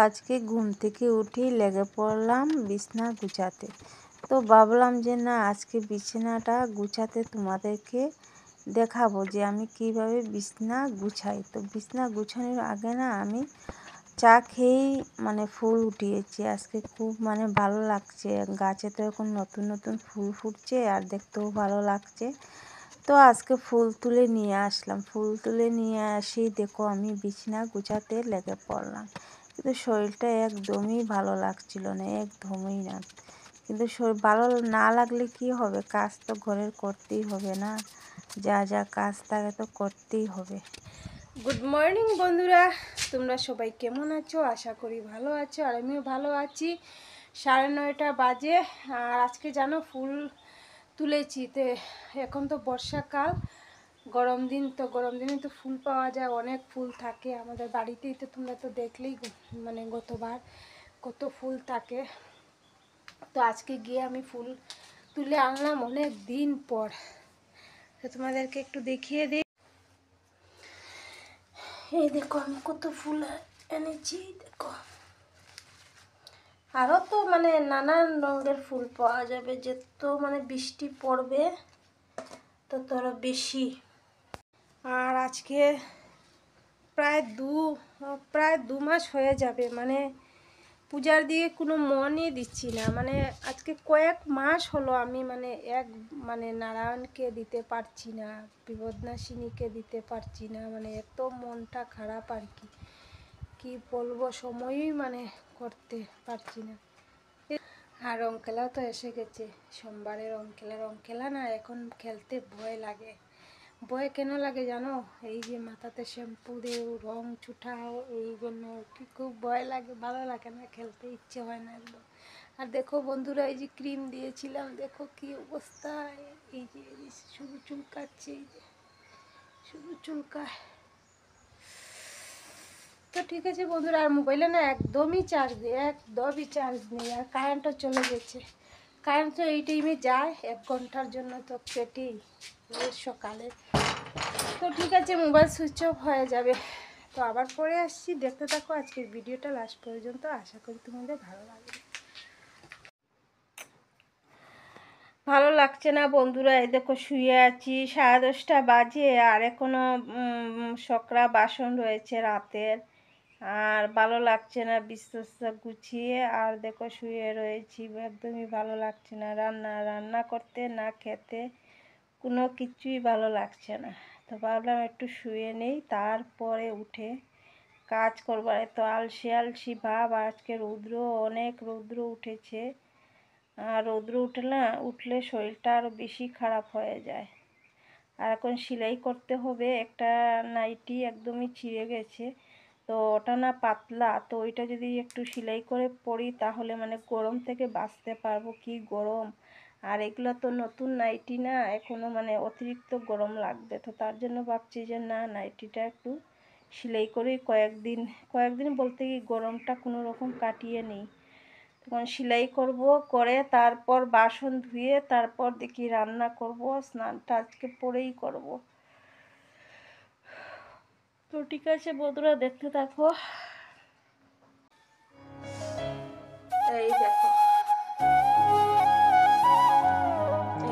আজকে ঘুম থেকে উঠেই লেগে পড়লাম বিছানা গুছাতে। তো ভাবলাম যে না, আজকে বিছানাটা গুছাতে তোমাদেরকে দেখাবো যে আমি কিভাবে বিছানা গুছাই। তো বিছানা গুছানোর আগে না আমি চা খেয়েই ফুল উঠিয়েছি। আজকে খুব ভালো লাগছে, গাছে তো এখন নতুন নতুন ফুল ফুটছে আর দেখতেও ভালো লাগছে। তো আজকে ফুল তুলে নিয়ে আসলাম। ফুল তুলে নিয়ে আসি দেখো আমি বিছানা গুছাতে লেগে পড়লাম। কিন্তু শরীরটা একদমই ভালো লাগছিল না, একদমই না। কিন্তু শরীর ভালো না লাগলে কি হবে, কাজ তো ঘরের করতেই হবে না, যা যা কাজ থাকে তো করতেই হবে। গুড মর্নিং বন্ধুরা, তোমরা সবাই কেমন আছো? আশা করি ভালো আছো, আর আমিও ভালো আছি। 9:30 বাজে। আর আজকে জানো ফুল তুলেছি। তো এখন তো বর্ষাকাল, গরম দিন, তো গরম দিনে তো ফুল পাওয়া যায়, অনেক ফুল থাকে আমাদের বাড়িতেই। তো তোমরা তো দেখলেই গতবার কত ফুল থাকে। তো আজকে গিয়ে আমি ফুল তুলে আনলাম অনেক দিন পর। তো তোমাদেরকে একটু দেখিয়ে দিই। এই দেখো আমি কত ফুল এনেছি, দেখো। আরও তো নানান রঙের ফুল পাওয়া যাবে, যত বৃষ্টি পড়বে তত বেশি। আর আজকে প্রায় দু মাস হয়ে যাবে, পূজার দিকে কোনো মনই দিচ্ছি না। আজকে কয়েক মাস হলো আমি এক নারায়ণকে দিতে পারছি না, বিপদনাশিনীকে দিতে পারছি না। এত মনটা খারাপ আর কি বলবো, সময়ই করতে পারছি না। আর রং খেলাও তো এসে গেছে, সোমবারে রং খেলা না এখন খেলতে ভয় লাগে। ভয় কেন লাগে জানো? এই যে মাথাতে শ্যাম্পু দেও, রং ছুটাও, এই জন্য কি খুব ভয় লাগে, ভালো লাগে না, খেলতে ইচ্ছে হয় না একদম। আর দেখো বন্ধুরা, এই যে ক্রিম দিয়েছিলাম, দেখো কি অবস্থা। এই যে শুধু চুলকাচ্ছে, এই যে শুধু চুলকায়। তো ঠিক আছে বন্ধুরা, আর মোবাইলে না একদমই চার্জ নেই, আর কারেন্টও চলে গেছে। কারেন্ট তো এই টাইমে যায় 1 ঘন্টার জন্য, তো কেটেই সকালে। তো ঠিক আছে, মোবাইল সুইচ অফ হয়ে যাবে। তো আবার পরে আসছি, দেখতে থাকো আজকের ভিডিওটা লাস্ট পর্যন্ত। আশা করি তোমাদের ভালো লাগবে। ভালো লাগছে না বন্ধুরা, এই দেখো শুয়ে আছি, 10:30 বাজে, আর এখনো সকরা বাসন রয়েছে রাতের। আর ভালো লাগছে না বিছনা গুছিয়ে, আর দেখো শুয়ে রয়েছি, একদমই ভালো লাগছে না। রান্না করতে না খেতে কোনো কিছুই ভালো লাগছে না। তো ভাবলাম একটু শুয়ে নেই, তারপরে উঠে কাজ করবার। এত আলসি ভাব। আজকে অনেক রৌদ্র উঠেছে, আর রৌদ্র উঠলে শরীরটা আরও বেশি খারাপ হয়ে যায়। আর এখন সেলাই করতে হবে, একটা নাইটি একদমই ছিঁড়ে গেছে, তো ওটা না পাতলা, তো ওইটা যদি একটু সেলাই করে পরি তাহলে গরম থেকে বাঁচতে পারবো। কি গরম! আর এগুলো তো নতুন নাইটি না, এখনো অতিরিক্ত গরম লাগবে। তো তার জন্য ভাবছি যে না, নাইটিটা একটু সেলাই করে কয়েকদিন বলতে কি গরমটা কোনো রকম কাটিয়ে নিই। তখন সেলাই করব, করে তারপর বাসন ধুয়ে তারপর দেখি রান্না করব। স্নানটা আজকে পরেই করব। তো ঠিক আছে বন্ধুরা, দেখতে থাকো। এই দেখো,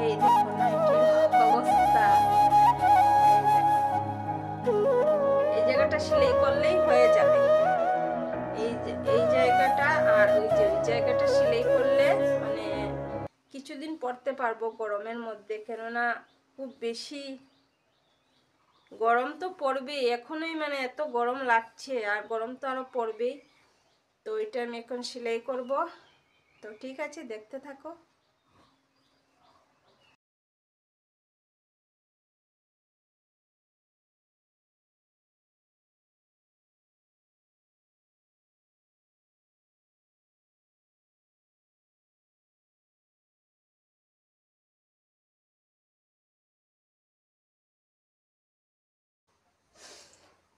এই দেখো নাইটির অবস্থা। এই জায়গাটা সেলাই করলেই হয়ে যাবে, এই জায়গাটা, আর ওই জায়গাটা সেলাই করলে কিছুদিন পরতে পারবো গরমের মধ্যে। কেননা খুব বেশি গরম তো পড়বেই, এখনই এত গরম লাগছে, আর গরম তো আরো পড়বেই। তো এটা আমি এখন সেলাই করব। তো ঠিক আছে, দেখতে থাকো।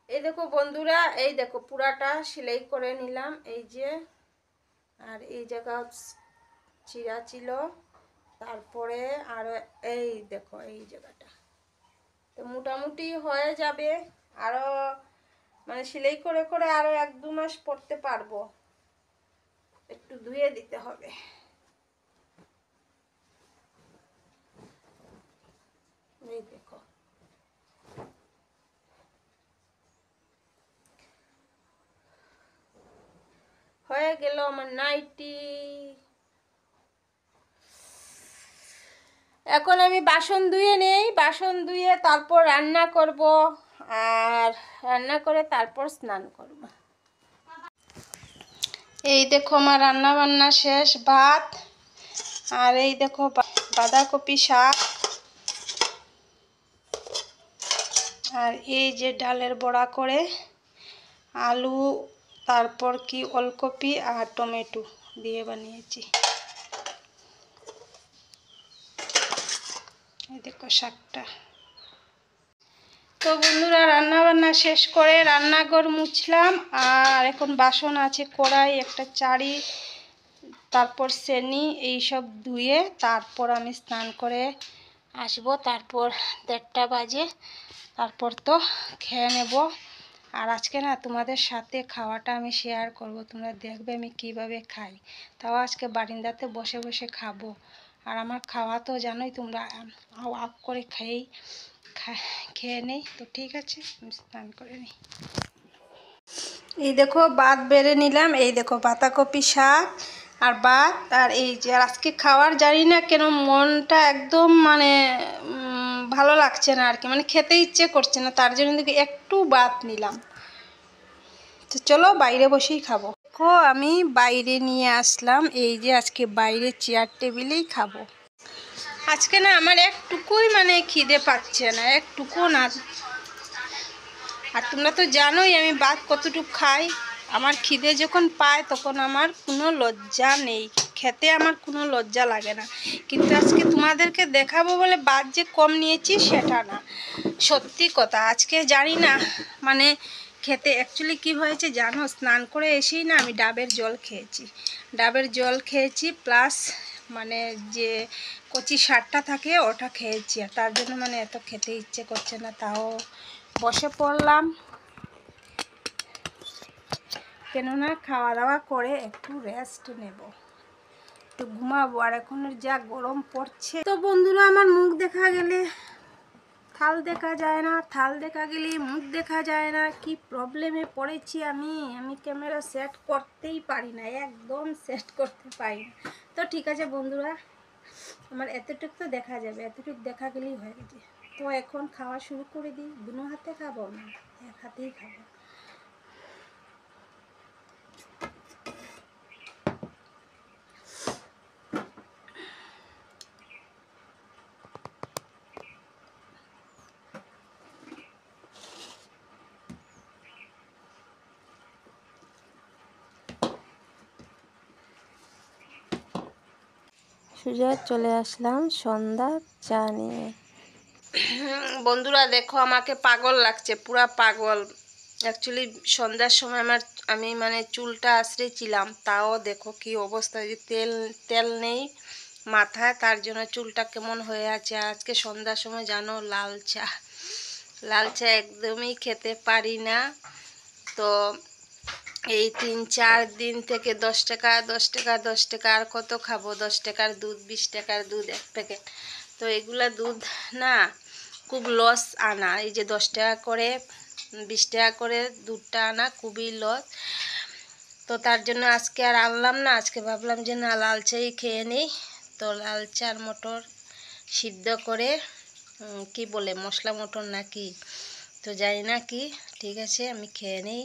এই দেখো বন্ধুরা, এই দেখো পুরাটা সেলাই করে নিলাম, এই যে। আর এই জায়গা চিরা ছিল, তারপরে আরো এই দেখো এই জায়গাটা। তো মোটামুটি হয়ে যাবে, আরো মানে সেলাই করে করে আরো 1-2 মাস পরতে পারবো। একটু ধুয়ে দিতে হবে। এই দেখো, হয়ে গেল আমার নাইটি। এখন আমি বাসন ধুয়ে নেই, বাসন ধুয়ে তারপর রান্না করব, আর রান্না করে তারপর স্নান করব। এই দেখো আমার রান্না বান্না শেষ, ভাত, আর এই দেখো বাঁধাকপি শাক, আর এই যে ডালের বড়া করে আলু, তারপর কি ওলকপি আর টমেটো দিয়ে বানিয়েছি। এই দেখো শাকটা। তো বন্ধুরা, রান্না বান্না শেষ করে রান্নাঘর মুছলাম, আর এখন বাসন আছে কড়াই, একটা চাড়ি, তারপর সেনি, এইসব ধুয়ে তারপর আমি স্নান করে আসবো। তারপর 1:30 বাজে, তারপর তো খেয়ে নেব। আর আজকে না তোমাদের সাথে খাওয়াটা আমি শেয়ার করব, তোমরা দেখবে আমি কিভাবে খাই। তাও আজকে বারিন্দাতে বসে বসে খাবো। আর আমার খাওয়া তো জানোই তোমরা, আপ করে খেয়ে নেই। তো ঠিক আছে, আমি স্নান করে নিই। এই দেখো ভাত বেড়ে নিলাম, এই দেখো বাঁধাকপি শাক আর ভাত। আর এই যে আজকে খাওয়ার জানি না কেন মনটা একদম মানে ভালো লাগছে না আর কি, মানে খেতে ইচ্ছে করছে না, তার জন্য একটু ভাত নিলাম। তো চলো বাইরে বসেই খাবো। দেখো আমি বাইরে নিয়ে আসলাম, এই যে আজকে বাইরে চেয়ার টেবিলেই খাবো। আজকে না আমার একটুকুই মানে খিদে পাচ্ছে না, একটুকু না। আর তোমরা তো জানোই আমি ভাত কতটুকু খাই। আমার খিদে যখন পায় তখন আমার কোনো লজ্জা নেই, খেতে আমার কোনো লজ্জা লাগে না। কিন্তু আজকে তোমাদেরকে দেখাবো বলে ভাত যে কম নিয়েছি সেটা না, সত্যি কথা। আজকে জানি না মানে খেতে অ্যাকচুয়ালি কি হয়েছে জানো, স্নান করে এসেই না আমি ডাবের জল খেয়েছি। ডাবের জল খেয়েছি প্লাস মানে যে কচি শাকটা থাকে ওটা খেয়েছি, আর তার জন্য মানে এত খেতে ইচ্ছে করছে না। তাও বসে পড়লাম, কেননা খাওয়া দাওয়া করে একটু রেস্ট নেব, একটু ঘুমাবো। আর এখন যা গরম পড়ছে। তো বন্ধুরা, আমার মুখ দেখা গেলে থাল দেখা যায় না, থাল দেখা গেলে মুখ দেখা যায় না। কি প্রবলেমে পড়েছি আমি ক্যামেরা সেট করতেই পারি না, একদম সেট করতে পারি না। তো ঠিক আছে বন্ধুরা, আমার এতটুকু তো দেখা যাবে, এতটুকু দেখা গেলেই হয়ে গেছে। তো এখন খাওয়া শুরু করে দিই। দুনো হাতে খাবো না, এক হাতেই খাবো। সোজা চলে আসলাম সন্ধ্যা চা নিয়ে। বন্ধুরা দেখো, আমাকে পাগল লাগছে, পুরা পাগল। অ্যাকচুয়ালি সন্ধ্যার সময় আমি মানে চুলটা আঁচড়েছিলাম, তাও দেখো কি অবস্থা, যে তেল নেই মাথায়, তার জন্য চুলটা কেমন হয়ে আছে। আজকে সন্ধ্যার সময় জানো লাল চা একদমই খেতে পারি না। তো এই 3-4 দিন থেকে 10 টাকা 10 টাকা 10 টাকা, আর কত খাবো, 10 টাকার দুধ, 20 টাকার দুধ 1 প্যাকেট। তো এগুলা দুধ না খুব লস আনা, এই যে 10 টাকা করে 20 টাকা করে দুধটা আনা খুবই লস। তো তার জন্য আজকে আর আনলাম না, আজকে ভাবলাম যে না লাল চাই খেয়ে নেই। তো লাল চার মটর সিদ্ধ করে কি বলে মশলা মটর নাকি, তো জানি না কি, ঠিক আছে আমি খেয়ে নেই।